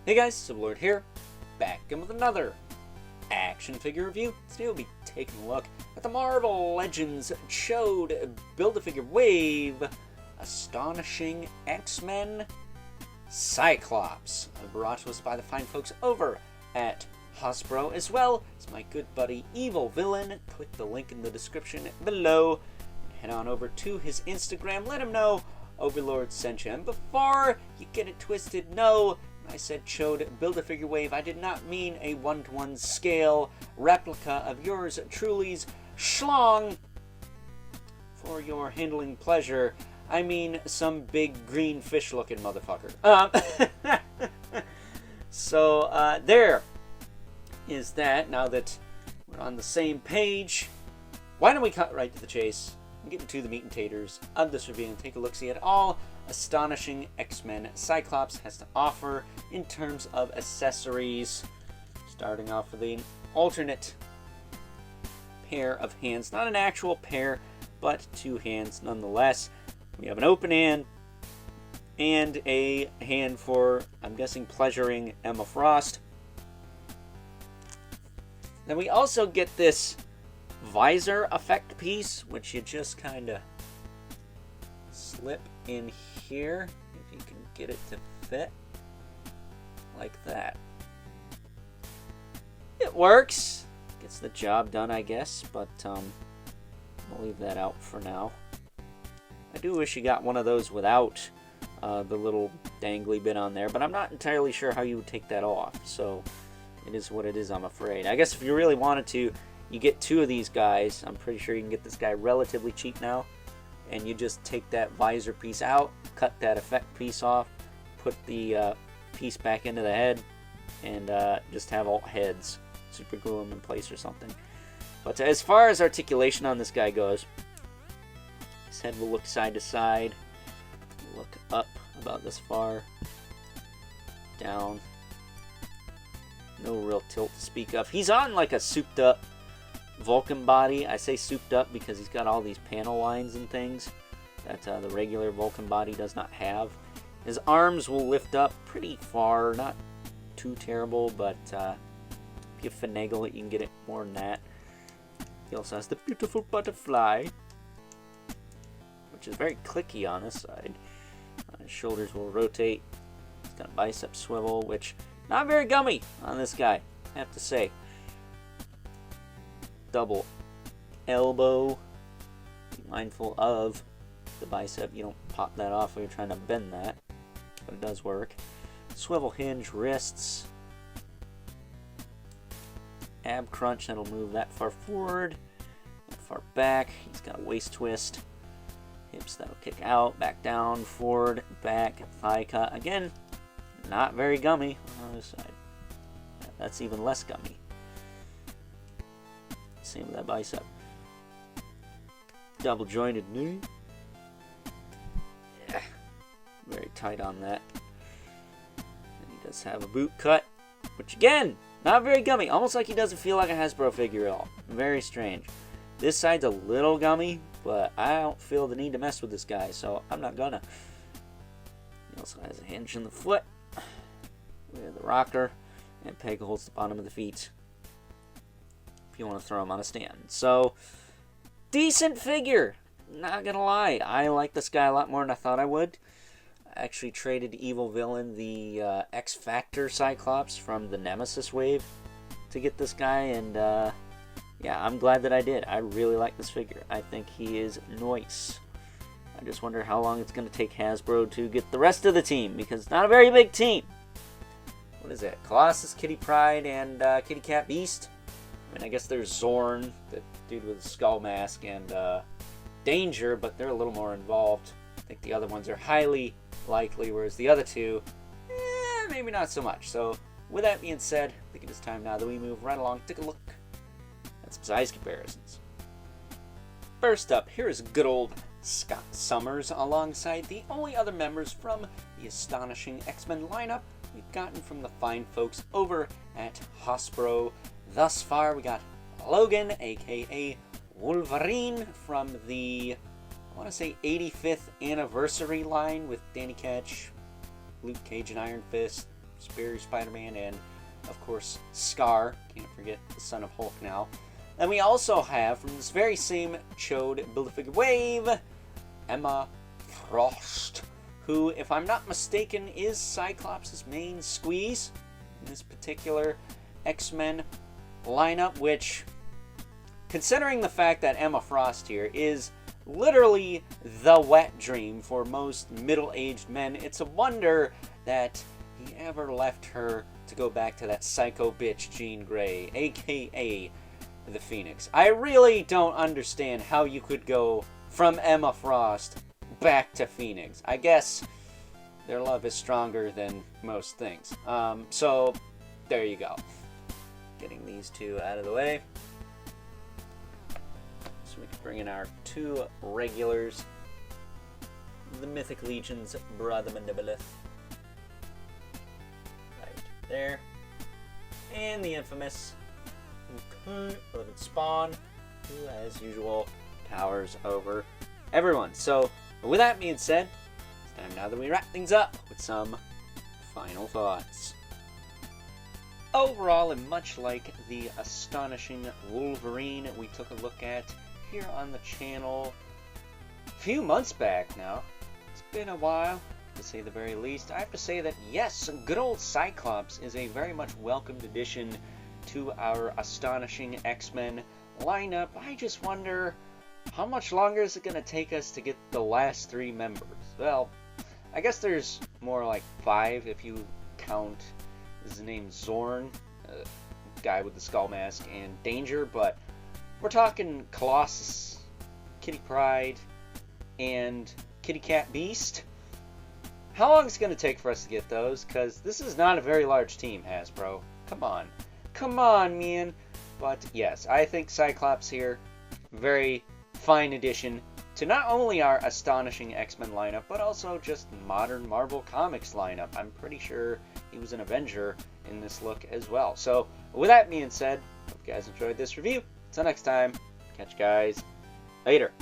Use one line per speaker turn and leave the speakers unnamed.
Hey guys, Sublord here, back in with another action figure review. Today we'll be taking a look at the Marvel Legends Chode Build-A-Figure Wave Astonishing X-Men Cyclops, brought to us by the fine folks over at Hasbro, as well as my good buddy Evil Villain. Click the link in the description below and head on over to his Instagram. Let him know Overlord sent you. And before you get it twisted, no, I said Chode Build-A-Figure Wave, I did not mean a 1-to-1 scale replica of yours truly's schlong for your handling pleasure. I mean some big green fish looking motherfucker. So there is that. Now that we're on the same page, why don't we cut right to the chase and get into the meat and taters of this review and take a look-see at all Astonishing X-Men Cyclops has to offer in terms of accessories. Starting off with an alternate pair of hands. Not an actual pair, but two hands nonetheless. We have an open hand and a hand for, I'm guessing, pleasuring Emma Frost. Then we also get this visor effect piece, which you just kind of slip in here, if you can get it to fit like that. It works, gets the job done, I guess, but I'll leave that out for now. I do wish you got one of those without the little dangly bit on there, but I'm not entirely sure how you would take that off, so it is what it is, I'm afraid. I guess if you really wanted to, you get two of these guys. I'm pretty sure you can get this guy relatively cheap now. And you just take that visor piece out, cut that effect piece off, put the piece back into the head, and just have all heads. Super glue them in place or something. But as far as articulation on this guy goes, his head will look side to side, look up about this far, down. No real tilt to speak of. He's on like a souped up Vulcan body. I say souped up because he's got all these panel lines and things that the regular Vulcan body does not have. His arms will lift up pretty far, not too terrible, but if you finagle it, you can get it more than that. He also has the beautiful butterfly, which is very clicky on this side. His shoulders will rotate. He's got a bicep swivel, which not very gummy on this guy, I have to say. Double elbow. Be mindful of the bicep. You don't pop that off when you're trying to bend that, but it does work. Swivel hinge wrists. Ab crunch, that'll move that far forward, that far back. He's got a waist twist. Hips that'll kick out, back down, forward, back, thigh cut. Again, not very gummy on this side. That's even less gummy. Same with that bicep. Double jointed knee. Yeah, very tight on that. And he does have a boot cut, which again, not very gummy. Almost like he doesn't feel like a Hasbro figure at all. Very strange. This side's a little gummy, but I don't feel the need to mess with this guy, so I'm not gonna. He also has a hinge in the foot with the rocker, and peg holds the bottom of the feet if you want to throw him on a stand. So, decent figure. Not gonna lie, I like this guy a lot more than I thought I would. I actually traded Evil Villain the X Factor Cyclops from the Nemesis wave to get this guy, and yeah, I'm glad that I did. I really like this figure. I think he is nice. I just wonder how long it's going to take Hasbro to get the rest of the team, because it's not a very big team. What is that? Colossus, Kitty Pryde, and Kitty Cat Beast? I mean, I guess there's Zorn, the dude with the skull mask, and Danger, but they're a little more involved. I think the other ones are highly likely, whereas the other two, maybe not so much. So, with that being said, I think it is time now that we move right along, take a look at some size comparisons. First up, here is good old Scott Summers alongside the only other members from the Astonishing X-Men lineup we've gotten from the fine folks over at Hasbro. Thus far, we got Logan, aka Wolverine, from the, I want to say, 85th anniversary line with Danny Ketch, Luke Cage and Iron Fist, Superior Spider-Man, and of course Scar. Can't forget the Son of Hulk now. And we also have, from this very same Chode Build-A-Figure wave, Emma Frost, who, if I'm not mistaken, is Cyclops' main squeeze in this particular X-Men lineup, which, considering the fact that Emma Frost here is literally the wet dream for most middle-aged men, it's a wonder that he ever left her to go back to that psycho bitch Jean Grey, aka the Phoenix. I really don't understand how you could go from Emma Frost back to Phoenix. I guess their love is stronger than most things. So there you go. Getting these two out of the way, so we can bring in our two regulars, the Mythic Legion's Brother Mandibilith, right there, and the infamous Beloved Spawn, who, as usual, towers over everyone. So, with that being said, it's time now that we wrap things up with some final thoughts. Overall, and much like the Astonishing Wolverine we took a look at here on the channel a few months back now, it's been a while, to say the very least. I have to say that, yes, good old Cyclops is a very much welcomed addition to our Astonishing X-Men lineup. I just wonder, how much longer is it going to take us to get the last three members? Well, I guess there's more like 5 if you count his name Zorn, guy with the skull mask, and Danger, but we're talking Colossus, Kitty Pryde, and Kitty Cat Beast. How long is it going to take for us to get those? Because this is not a very large team, Hasbro. Come on. Come on, man. But yes, I think Cyclops here, very fine addition to not only our Astonishing X-Men lineup, but also just modern Marvel Comics lineup. I'm pretty sure he was an Avenger in this look as well. So, with that being said, hope you guys enjoyed this review. Until next time, catch you guys later.